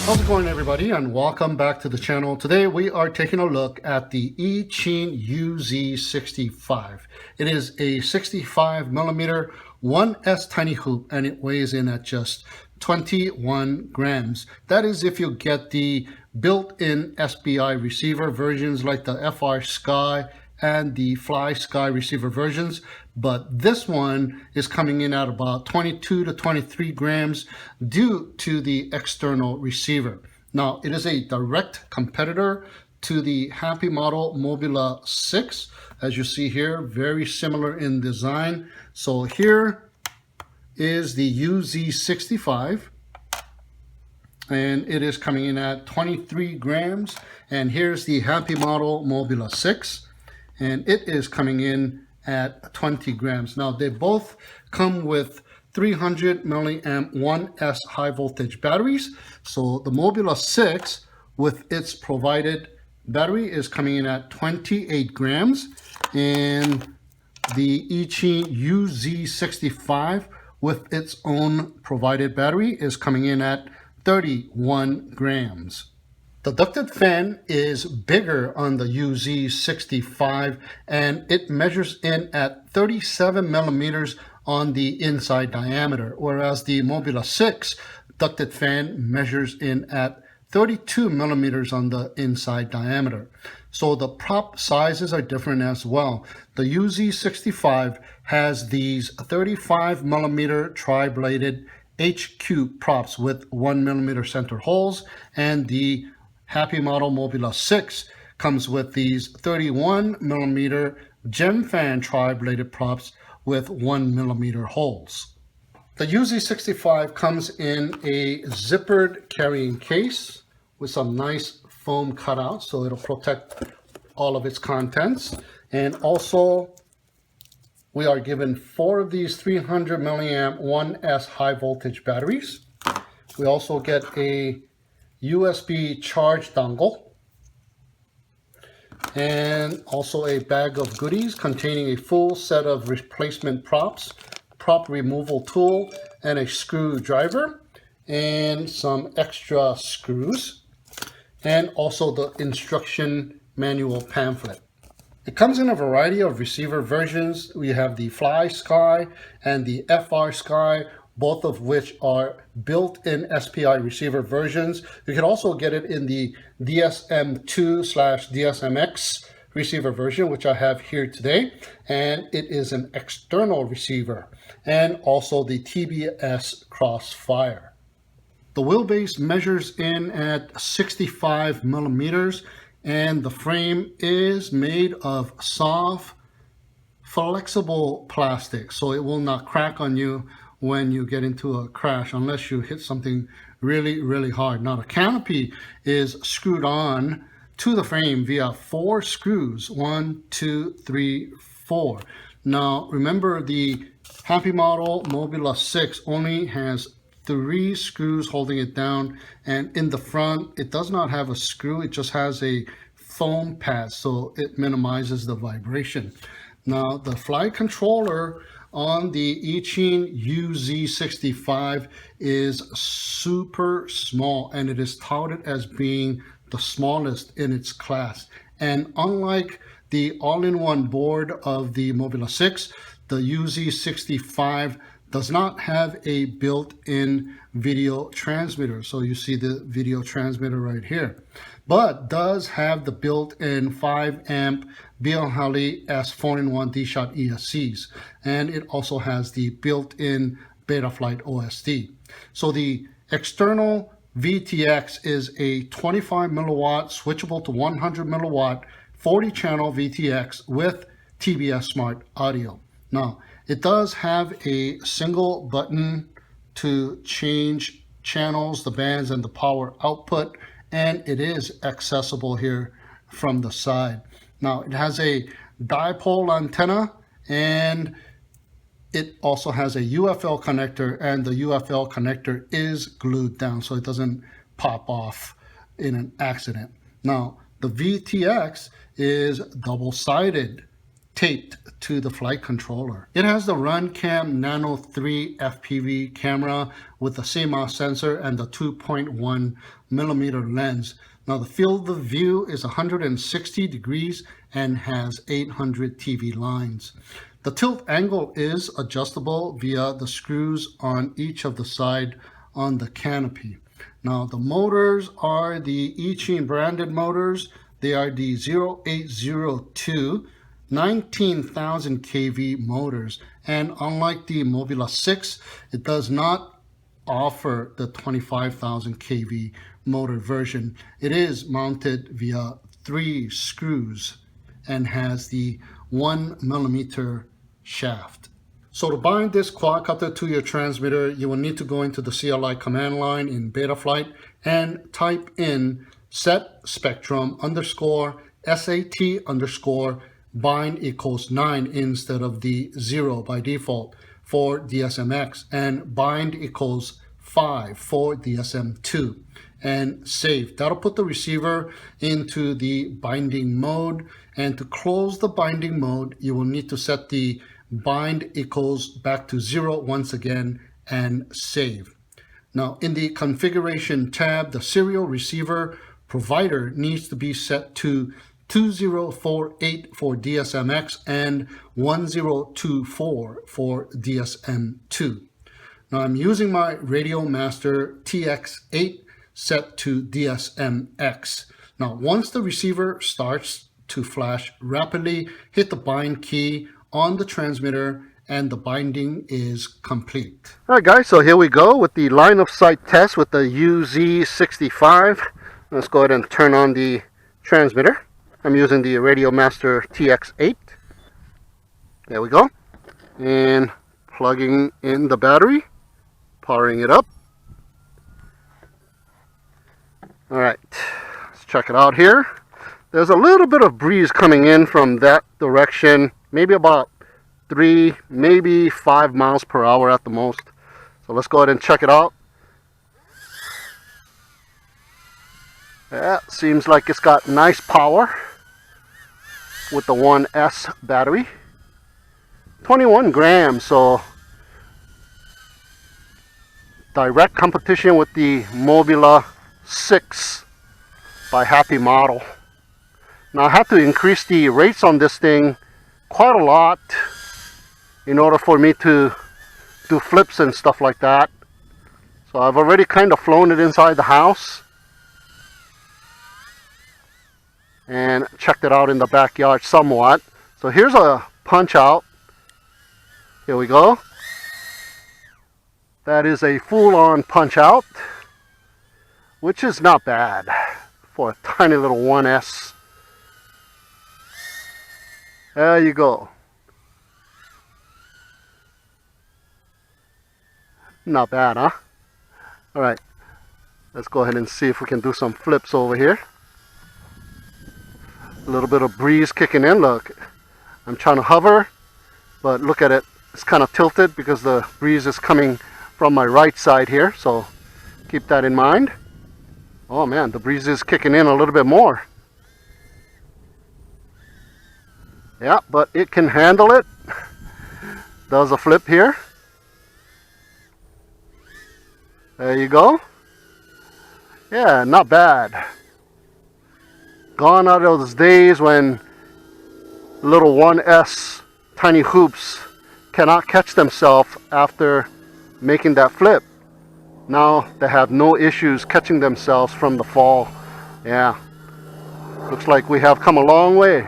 How's it going, everybody, and welcome back to the channel. Today we are taking a look at the Eachine UZ65. It is a 65mm 1S tiny hoop, and it weighs in at just 21 grams. That is if you get the built-in SBI receiver versions like the FlySky and the FlySky receiver versions, but this one is coming in at about 22 to 23 grams due to the external receiver. Now, it is a direct competitor to the Happy Model Mobula 6. As you see here, very similar in design. So here is the UZ65, and it is coming in at 23 grams. And here's the Happy Model Mobula 6. And it is coming in at 20 grams. Now, they both come with 300 milliamp 1S high voltage batteries. So the Mobula 6 with its provided battery is coming in at 28 grams. And the Eachine UZ65 with its own provided battery is coming in at 31 grams. The ducted fan is bigger on the UZ65, and it measures in at 37 millimeters on the inside diameter, whereas the Mobula 6 ducted fan measures in at 32 millimeters on the inside diameter. So the prop sizes are different as well. The UZ65 has these 35 millimeter tri-bladed HQ props with 1 millimeter center holes, and the Happy Model Mobula 6 comes with these 31 millimeter gem fan tri-bladed props with 1 millimeter holes. The UZ65 comes in a zippered carrying case with some nice foam cutouts, so it'll protect all of its contents. And also, we are given 4 of these 300 milliamp 1S high voltage batteries. We also get a USB charge dongle, and also a bag of goodies containing a full set of replacement props, prop removal tool, and a screwdriver, and some extra screws, and also the instruction manual pamphlet. It comes in a variety of receiver versions. We have the FlySky and the FlySky, both of which are built-in SPI receiver versions. You can also get it in the DSM2/DSMX receiver version, which I have here today, and it is an external receiver, and also the TBS Crossfire. The wheelbase measures in at 65 millimeters, and the frame is made of soft, flexible plastic, so it will not crack on you when you get into a crash unless you hit something really hard. Now, the canopy is screwed on to the frame via 4 screws, 1, 2, 3, 4. Now, remember, the Happy Model Mobula 6 only has 3 screws holding it down, and in the front it does not have a screw, it just has a foam pad, so it minimizes the vibration. Now, the flight controller on the Eachine UZ65 is super small, and it is touted as being the smallest in its class. And unlike the all-in-one board of the Mobula 6, the UZ65 does not have a built-in video transmitter. So you see the video transmitter right here, but does have the built-in 5 amp BLHeli S 4-in-1 D-Shot ESCs. And it also has the built-in Betaflight OSD. So the external VTX is a 25 milliwatt switchable to 100 milliwatt 40 channel VTX with TBS Smart Audio. Now, it does have a single button to change channels, the bands, and the power output, and it is accessible here from the side. Now, it has a dipole antenna, and it also has a UFL connector, and the UFL connector is glued down so it doesn't pop off in an accident. Now, the VTX is double-sided taped to the flight controller. It has the Runcam Nano 3 FPV camera with the CMOS sensor and the 2.1 millimeter lens. Now the field of view is 160 degrees and has 800 TV lines. The tilt angle is adjustable via the screws on each of the side on the canopy. Now the motors are the Eachine branded motors. They are the 0802 19,000 kV motors, and unlike the Mobula 6, it does not offer the 25,000 kV motor version. It is mounted via 3 screws and has the 1 millimeter shaft. So to bind this quadcopter to your transmitter, you will need to go into the CLI command line in Betaflight and type in set spectrum underscore SAT underscore bind equals 9 instead of the 0 by default for DSMX, and bind equals 5 for DSM2, and save. That'll put the receiver into the binding mode, and to close the binding mode, you will need to set the bind equals back to 0 once again and save. Now in the configuration tab, the serial receiver provider needs to be set to 2048 for DSMX and 1024 for DSM2. Now I'm using my Radio Master TX8 set to DSMX. Now once the receiver starts to flash rapidly, hit the bind key on the transmitter and the binding is complete. Alright guys, so here we go with the line of sight test with the UZ65. Let's go ahead and turn on the transmitter. I'm using the Radio Master TX8. There we go. And plugging in the battery, powering it up. Alright, let's check it out here. There's a little bit of breeze coming in from that direction, maybe about 3, maybe 5 miles per hour at the most. So let's go ahead and check it out. Yeah, seems like it's got nice power with the 1S battery. 21 grams, so direct competition with the Mobula 6 by Happy Model. Now I have to increase the rates on this thing quite a lot in order for me to do flips and stuff like that. So I've already kind of flown it inside the house and checked it out in the backyard somewhat. So here's a punch out. Here we go. That is a full-on punch out, which is not bad for a tiny little 1S. There you go. Not bad, huh? Alright, let's go ahead and see if we can do some flips over here. A little bit of breeze kicking in. Look, I'm trying to hover, but look at it. It's kind of tilted because the breeze is coming from my right side here, so keep that in mind. Oh man, the breeze is kicking in a little bit more. Yeah, but it can handle it. Does a flip here. There you go. Yeah, not bad. Gone out of those days when little 1S tiny hoops cannot catch themselves after making that flip. Now they have no issues catching themselves from the fall. Yeah, looks like we have come a long way.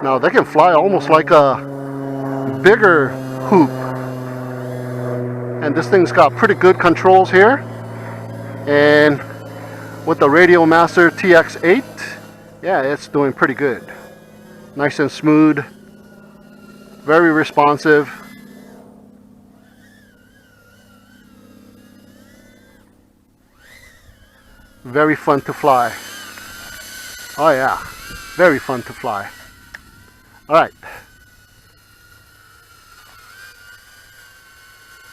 Now they can fly almost like a bigger hoop, and this thing's got pretty good controls here. And with the Radio Master TX8, yeah, it's doing pretty good. Nice and smooth, very responsive. Very fun to fly. Oh yeah, very fun to fly. Alright.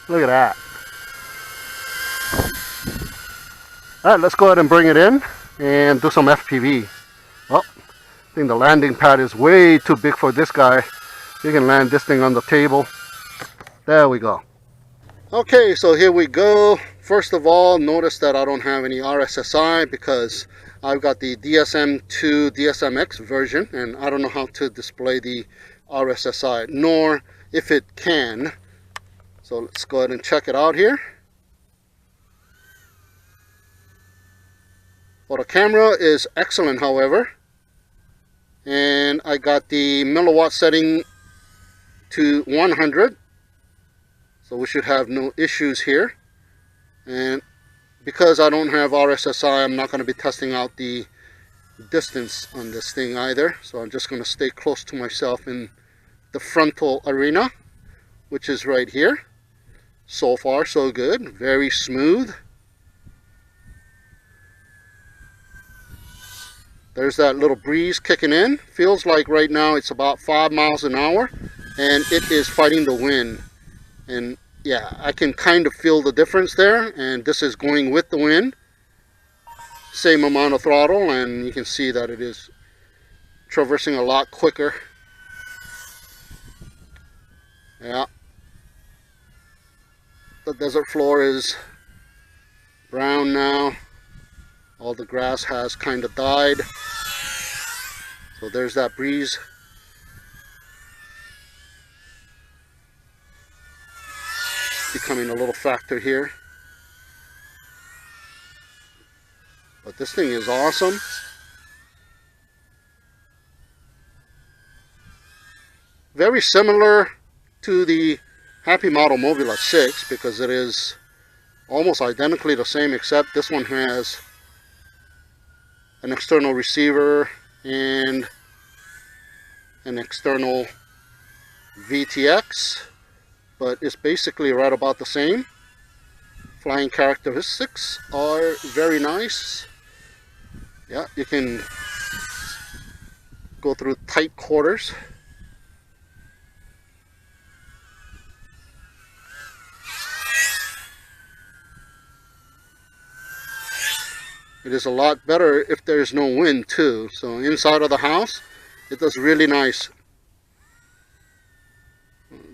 Look at that. Alright, let's go ahead and bring it in and do some FPV. Well, I think the landing pad is way too big for this guy. You can land this thing on the table. There we go. Okay, so here we go. First of all, notice that I don't have any RSSI because I've got the DSM-2 DSMX version, and I don't know how to display the RSSI, nor if it can. So let's go ahead and check it out here. Well, the camera is excellent, however, and I got the milliwatt setting to 100. So we should have no issues here. And because I don't have RSSI, I'm not going to be testing out the distance on this thing either. So I'm just going to stay close to myself in the frontal arena, which is right here. So far, so good. Very smooth. There's that little breeze kicking in. Feels like right now it's about 5 miles an hour, and it is fighting the wind. And yeah, I can kind of feel the difference there, and this is going with the wind. Same amount of throttle, and you can see that it is traversing a lot quicker. Yeah. The desert floor is brown now. All the grass has kind of died. So there's that breeze. Becoming a little factor here. But this thing is awesome. Very similar to the Happy Model Mobula 6 because it is almost identically the same, except this one has an external receiver and an external VTX, but it's basically right about the same. Flying characteristics are very nice. Yeah, you can go through tight quarters. It is a lot better if there's no wind too. So inside of the house, it does really nice.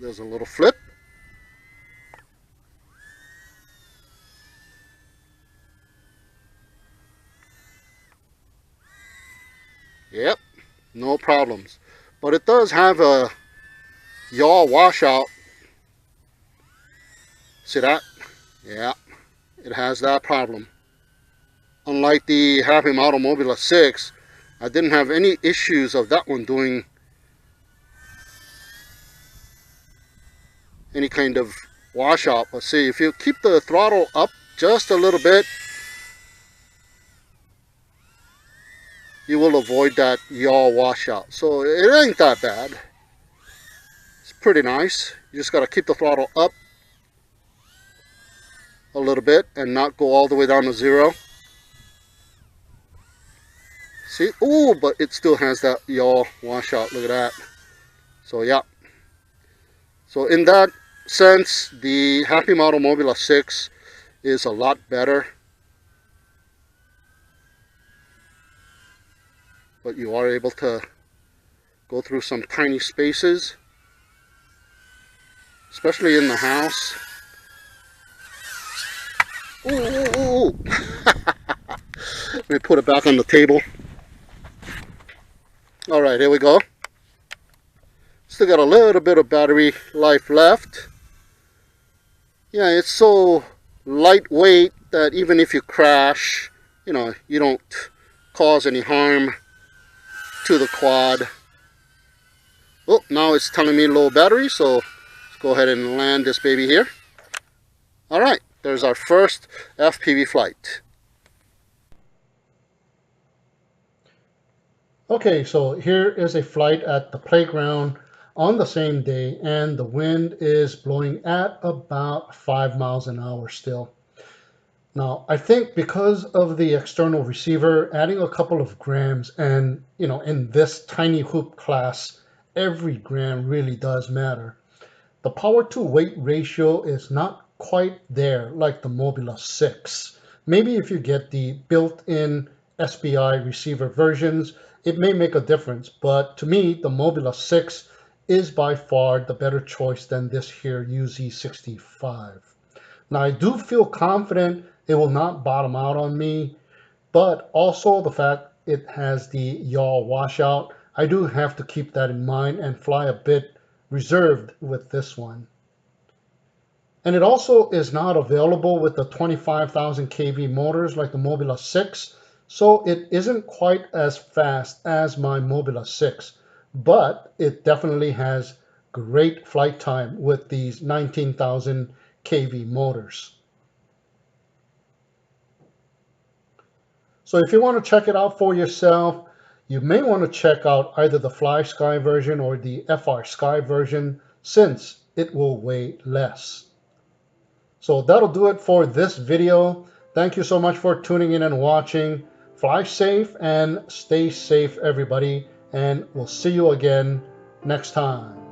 There's a little flip. Yep, no problems. But it does have a yaw washout. See that? Yeah, it has that problem. Unlike the Happy Model Mobula 6, I didn't have any issues of that one doing any kind of washout. But see, if you keep the throttle up just a little bit, you will avoid that yaw washout. So it ain't that bad. It's pretty nice. You just got to keep the throttle up a little bit and not go all the way down to zero. See? Oh, but it still has that yaw washout. Look at that. So yeah. So in that sense, the Happy Model Mobula 6 is a lot better. But you are able to go through some tiny spaces, especially in the house. Ooh, ooh, ooh. Let me put it back on the table. All right, here we go. Still got a little bit of battery life left. Yeah, it's so lightweight that even if you crash, you know, you don't cause any harm to the quad. Oh, now it's telling me low battery, so let's go ahead and land this baby here. All right, there's our first FPV flight. Okay, so here is a flight at the playground on the same day, and the wind is blowing at about 5 miles an hour still. Now, I think because of the external receiver, adding a couple of grams, and you know, in this tiny hoop class, every gram really does matter. The power to weight ratio is not quite there like the Mobula 6. Maybe if you get the built-in SBI receiver versions, it may make a difference. But to me, the Mobula 6 is by far the better choice than this here UZ65. Now, I do feel confident it will not bottom out on me, but also the fact it has the yaw washout, I do have to keep that in mind and fly a bit reserved with this one. And it also is not available with the 25,000 kV motors like the Mobula 6, so it isn't quite as fast as my Mobula 6, but it definitely has great flight time with these 19,000 kV motors. So if you want to check it out for yourself, you may want to check out either the FlySky version or the FrSky version, since it will weigh less. So that'll do it for this video. Thank you so much for tuning in and watching. Fly safe and stay safe, everybody, and we'll see you again next time.